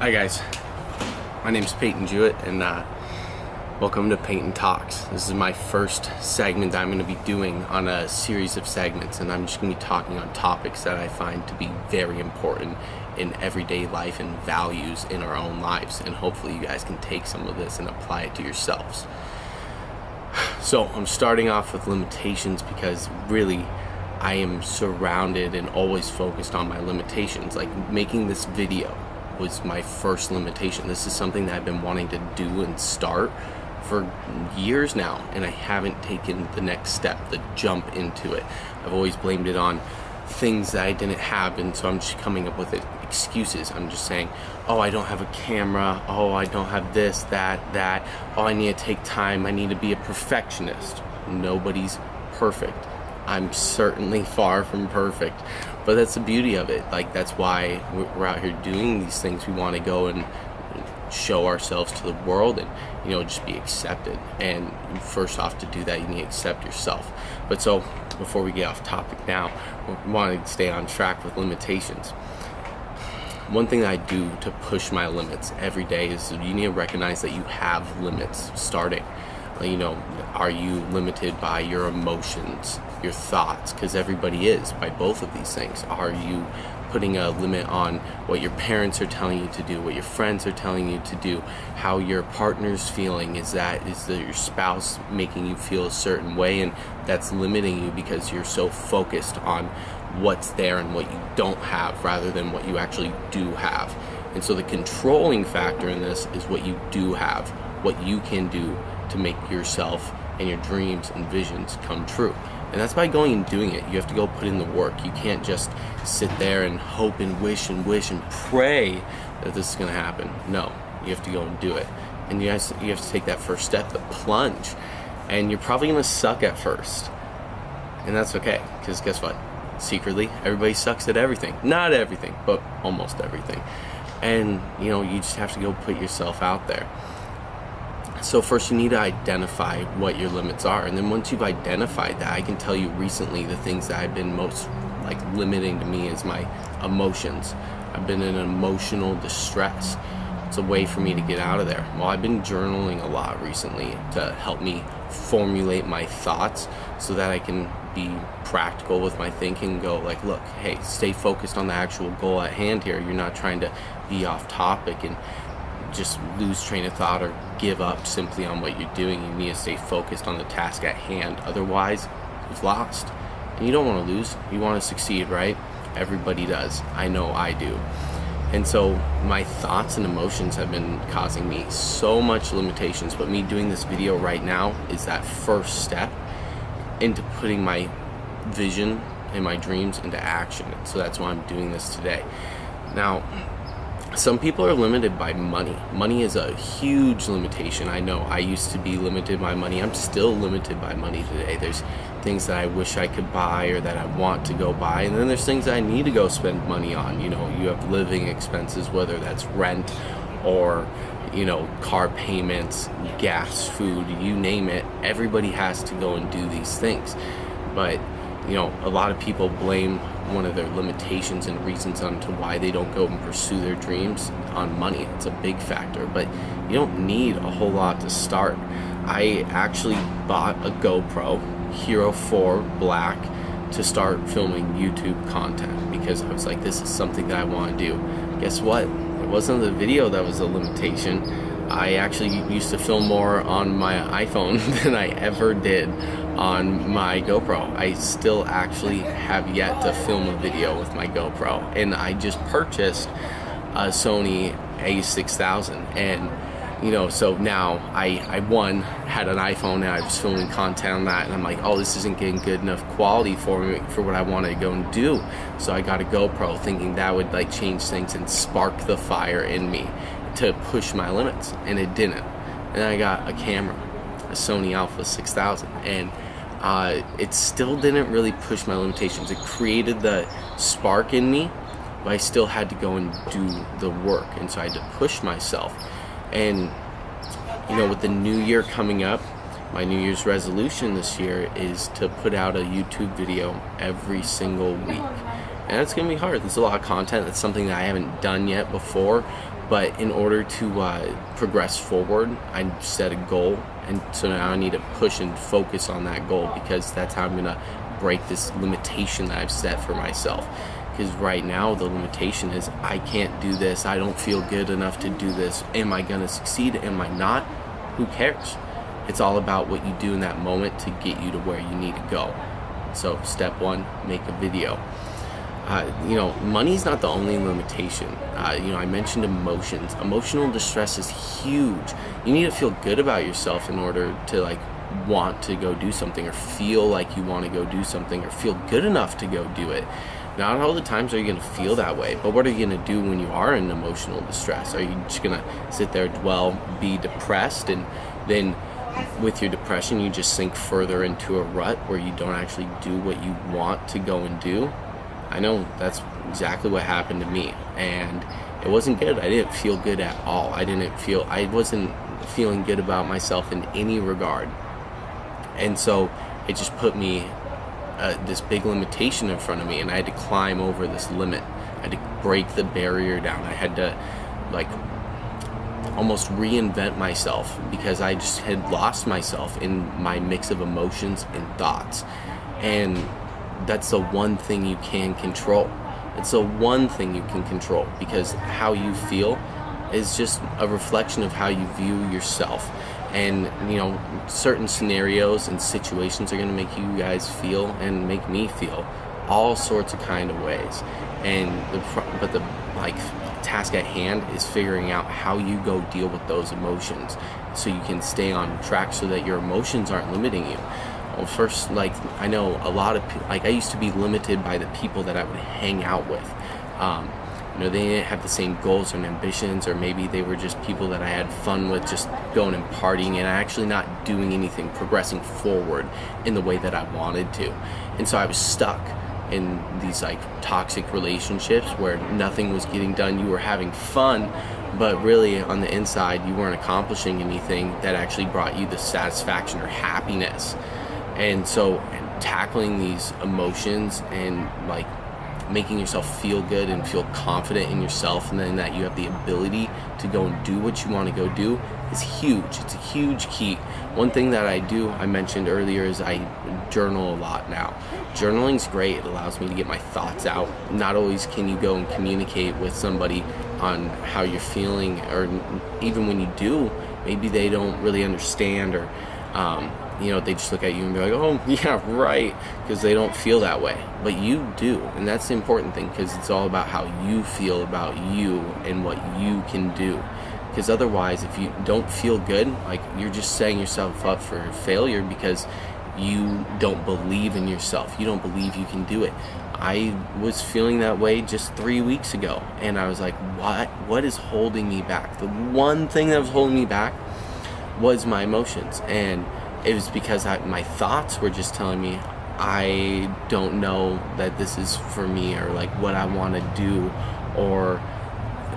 Hi guys, my name's Peyton Jewett and welcome to Peyton Talks. This is my first segment I'm going to be doing on a series of segments, and I'm just going to be talking on topics that I find to be very important in everyday life and values in our own lives, and hopefully you guys can take some of this and apply it to yourselves. So I'm starting off with limitations because really I am surrounded and always focused on my limitations. Like making this video was my first limitation. This is something that I've been wanting to do and start for years now, and I haven't taken the next step, the jump into it. I've always blamed it on things that I didn't have, and so I'm just coming up with excuses. I'm just saying, oh, I don't have a camera, oh, I don't have this, that, oh, I need to take time, I need to be a perfectionist. Nobody's perfect. I'm certainly far from perfect, but that's the beauty of it. Like, that's why we're out here doing these things. We want to go and show ourselves to the world and, just be accepted. And first off, to do that, you need to accept yourself. But so before we get off topic now, we want to stay on track with limitations. One thing that I do to push my limits every day is you need to recognize that you have limits starting. Are you limited by your emotions, your thoughts? Because everybody is, by both of these things. Are you putting a limit on what your parents are telling you to do, what your friends are telling you to do, how your partner's feeling? Is your spouse making you feel a certain way, and that's limiting you because you're so focused on what's there and what you don't have rather than what you actually do have? And so the controlling factor in this is what you do have, what you can do to make yourself and your dreams and visions come true. And that's by going and doing it. You have to go put in the work. You can't just sit there and hope and wish and pray that this is going to happen. No, you have to go and do it. And you have to take that first step, the plunge. And you're probably going to suck at first. And that's okay, because guess what? Secretly, everybody sucks at everything. Not everything, but almost everything. And, you just have to go put yourself out there. So first you need to identify what your limits are, and then once you've identified that, I can tell you recently the things that have been most limiting to me is my emotions. I've been in emotional distress. It's a way for me to get out of there. Well, I've been journaling a lot recently to help me formulate my thoughts so that I can be practical with my thinking, go look, hey, stay focused on the actual goal at hand here. You're not trying to be off topic and just lose train of thought or give up simply on what you're doing. You need to stay focused on the task at hand. Otherwise, you've lost. And you don't want to lose. You want to succeed, right? Everybody does. I know I do. And so my thoughts and emotions have been causing me so much limitations, but me doing this video right now is that first step into putting my vision and my dreams into action. And so that's why I'm doing this today. Now, some people are limited by money. Money is a huge limitation. I know I used to be limited by money. I'm still limited by money today. There's things that I wish I could buy or that I want to go buy, and then there's things that I need to go spend money on. You have living expenses, whether that's rent or car payments, gas, food, you name it. Everybody has to go and do these things. But a lot of people blame one of their limitations and reasons onto why they don't go and pursue their dreams on money. It's a big factor, but you don't need a whole lot to start. I actually bought a GoPro Hero 4 Black to start filming YouTube content because I was like, this is something that I want to do. Guess what? It wasn't the video that was a limitation. I actually used to film more on my iPhone than I ever did on my GoPro. I still actually have yet to film a video with my GoPro, and I just purchased a Sony a6000, and so now I had an iPhone and I was filming content on that, and I'm like, oh, this isn't getting good enough quality for me for what I want to go and do. So I got a GoPro thinking that would change things and spark the fire in me to push my limits, and it didn't. And then I got a camera, a Sony Alpha 6000, and it still didn't really push my limitations. It created the spark in me, but I still had to go and do the work, and so I had to push myself. And with the new year coming up, my New Year's resolution this year is to put out a YouTube video every single week. And it's going to be hard. There's a lot of content. That's something that I haven't done yet before. But in order to progress forward, I set a goal. And so now I need to push and focus on that goal, because that's how I'm going to break this limitation that I've set for myself. Because right now the limitation is I can't do this. I don't feel good enough to do this. Am I going to succeed? Am I not? Who cares? It's all about what you do in that moment to get you to where you need to go. So step one, make a video. Money's not the only limitation. I mentioned emotions. Emotional distress is huge. You need to feel good about yourself in order to want to go do something, or feel like you want to go do something, or feel good enough to go do it. Not all the times are you going to feel that way, but what are you going to do when you are in emotional distress? Are you just going to sit there, dwell, be depressed, and then with your depression you just sink further into a rut where you don't actually do what you want to go and do? I know that's exactly what happened to me, and it wasn't good. I didn't feel good at all. I wasn't feeling good about myself in any regard. And so it just put me this big limitation in front of me, and I had to climb over this limit. I had to break the barrier down. I had to almost reinvent myself, because I just had lost myself in my mix of emotions and thoughts. And that's the one thing you can control. It's the one thing you can control, because how you feel is just a reflection of how you view yourself. And certain scenarios and situations are going to make you guys feel, and make me feel, all sorts of kind of ways. And the task at hand is figuring out how you go deal with those emotions, so you can stay on track, so that your emotions aren't limiting you. Well, first, I know a lot of people, I used to be limited by the people that I would hang out with. They didn't have the same goals and ambitions, or maybe they were just people that I had fun with, just going and partying and actually not doing anything, progressing forward in the way that I wanted to. And so I was stuck in these toxic relationships where nothing was getting done. You were having fun, but really on the inside you weren't accomplishing anything that actually brought you the satisfaction or happiness. And so tackling these emotions and making yourself feel good and feel confident in yourself, and then that you have the ability to go and do what you want to go do, is huge. It's a huge key. One thing that I mentioned earlier, is I journal a lot now. Journaling's great. It allows me to get my thoughts out. Not always can you go and communicate with somebody on how you're feeling, or even when you do, maybe they don't really understand, or they just look at you and be like, oh yeah, right, because they don't feel that way. But you do, and that's the important thing, because it's all about how you feel about you and what you can do. Because otherwise, if you don't feel good, you're just setting yourself up for failure, because you don't believe in yourself. You don't believe you can do it. I was feeling that way just 3 weeks ago, and I was like, what is holding me back? The one thing that was holding me back was my emotions. And it was because my thoughts were just telling me, I don't know that this is for me, or what I want to do, or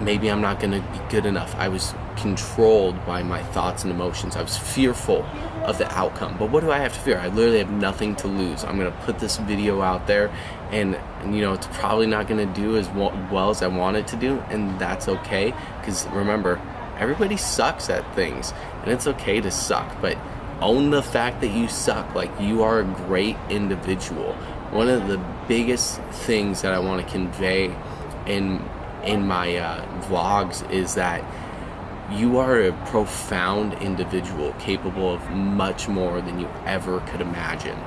maybe I'm not going to be good enough. I was controlled by my thoughts and emotions. I was fearful of the outcome. But what do I have to fear? I literally have nothing to lose. I'm going to put this video out there, and it's probably not going to do as well as I want it to do, and that's okay, because remember, everybody sucks at things, and it's okay to suck, but own the fact that you suck. You are a great individual. One of the biggest things that I want to convey in my vlogs is that you are a profound individual, capable of much more than you ever could imagine.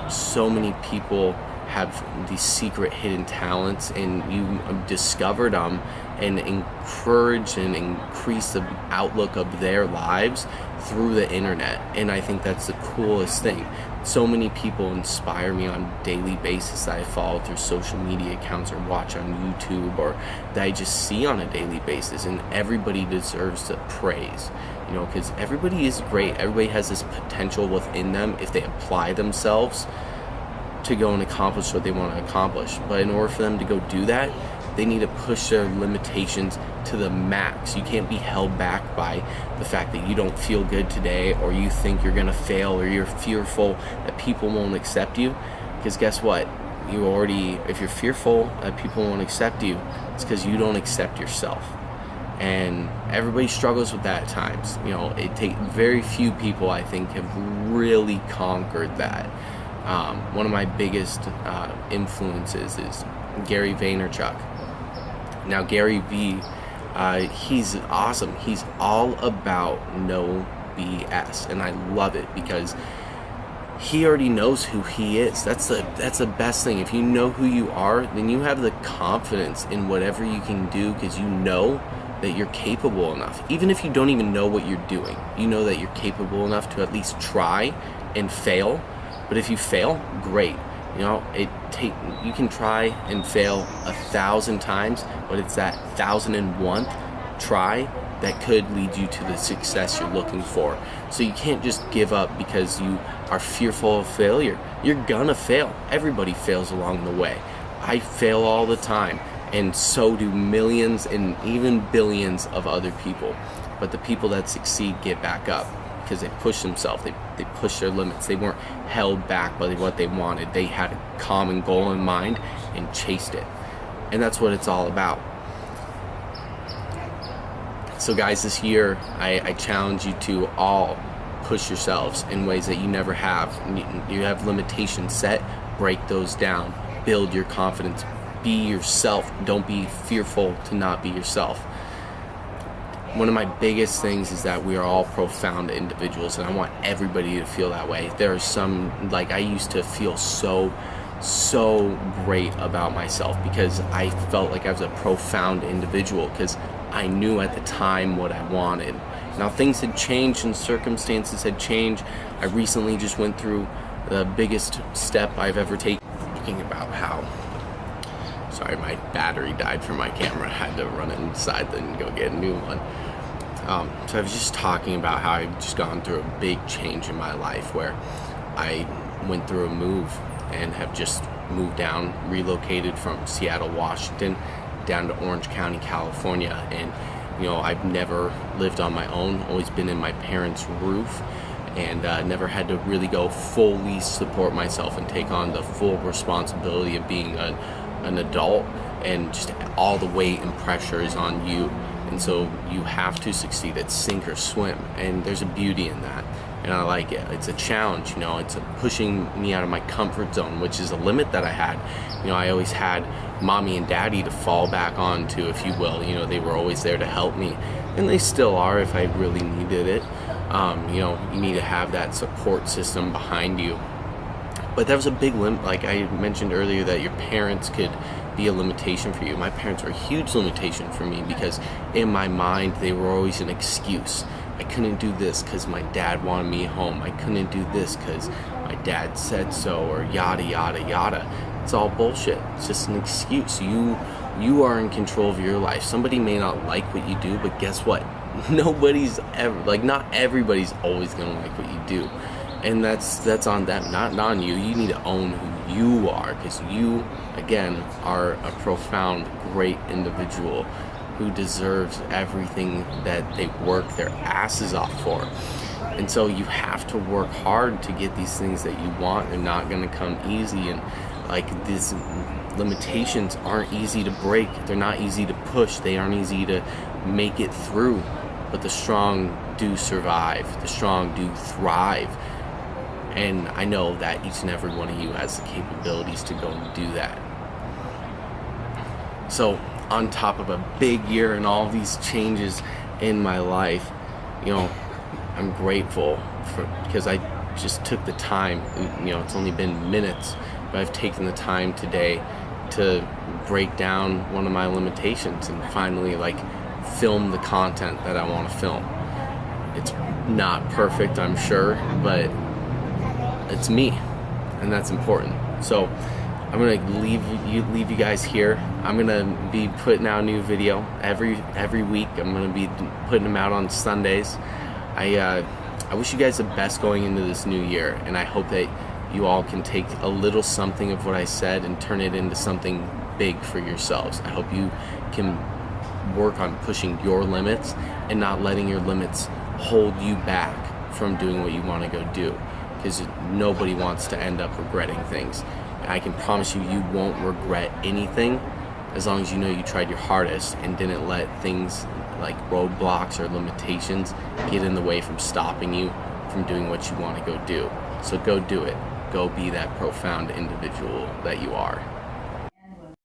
So many people have these secret hidden talents, and you discovered them and encourage and increase the outlook of their lives through the internet. And I think that's the coolest thing. So many people inspire me on a daily basis that I follow through social media accounts, or watch on YouTube, or that I just see on a daily basis, and everybody deserves the praise, because everybody is great. Everybody has this potential within them if they apply themselves to go and accomplish what they want to accomplish. But in order for them to go do that, they need to push their limitations to the max. You can't be held back by the fact that you don't feel good today, or you think you're going to fail, or you're fearful that people won't accept you. Because guess what? if you're fearful that people won't accept you, it's because you don't accept yourself. And everybody struggles with that at times. It takes very few people, I think, have really conquered that. One of my biggest influences is Gary Vaynerchuk. Now, Gary V, he's awesome. He's all about no BS, and I love it because he already knows who he is. That's the best thing. If you know who you are, then you have the confidence in whatever you can do, because you know that you're capable enough. Even if you don't even know what you're doing, you know that you're capable enough to at least try and fail. But if you fail, great. You can try and fail 1,000 times, but it's that 1,001th try that could lead you to the success you're looking for. So you can't just give up because you are fearful of failure. You're gonna fail. Everybody fails along the way. I fail all the time, and so do millions and even billions of other people. But the people that succeed get back up because they push themselves, they push their limits. They weren't held back by what they wanted. They had a common goal in mind and chased it. And that's what it's all about. So guys, this year I challenge you to all push yourselves in ways that you never have. You have limitations set, break those down, build your confidence, be yourself. Don't be fearful to not be yourself. One of my biggest things is that we are all profound individuals, and I want everybody to feel that way. There are some, I used to feel so great about myself because I felt like I was a profound individual because I knew at the time what I wanted. Now things had changed and circumstances had changed. I recently just went through the biggest step I've ever taken, talking about how, sorry, my battery died from my camera. I had to run it inside and go get a new one. So I was just talking about how I've just gone through a big change in my life where I went through a move and have just moved down, relocated from Seattle, Washington, down to Orange County, California. And I've never lived on my own, always been in my parents' roof, and never had to really go fully support myself and take on the full responsibility of being an adult, and just all the weight and pressure is on you. And so you have to succeed at sink or swim, and there's a beauty in that, and I like it. It's a challenge, it's pushing me out of my comfort zone, which is a limit that I had. I always had mommy and daddy to fall back on to, if you will. They were always there to help me, and they still are if I really needed it. You need to have that support system behind you. But that was a big limit. Like I mentioned earlier, that your parents could be a limitation for you. My parents were a huge limitation for me because in my mind they were always an excuse. I couldn't do this because my dad wanted me home. I couldn't do this because my dad said so, or yada yada yada. It's all bullshit. It's just an excuse. You are in control of your life. Somebody may not like what you do, but guess what? Nobody's ever, not everybody's always gonna like what you do. And that's on them, not on you. You need to own who you are, because you, again, are a profound, great individual who deserves everything that they work their asses off for. And so you have to work hard to get these things that you want. They're not going to come easy, and these limitations aren't easy to break. They're not easy to push. They aren't easy to make it through. But the strong do survive. The strong do thrive. And I know that each and every one of you has the capabilities to go and do that. So on top of a big year and all these changes in my life, I'm grateful because I just took the time. It's only been minutes, but I've taken the time today to break down one of my limitations and finally film the content that I want to film. It's not perfect, I'm sure, but it's me, and that's important. So I'm gonna leave you guys here. I'm gonna be putting out a new video every week. I'm gonna be putting them out on Sundays. I wish you guys the best going into this new year, and I hope that you all can take a little something of what I said and turn it into something big for yourselves. I hope you can work on pushing your limits and not letting your limits hold you back from doing what you want to go do, because nobody wants to end up regretting things. I can promise you, you won't regret anything as long as you know you tried your hardest and didn't let things like roadblocks or limitations get in the way from stopping you from doing what you want to go do. So go do it. Go be that profound individual that you are.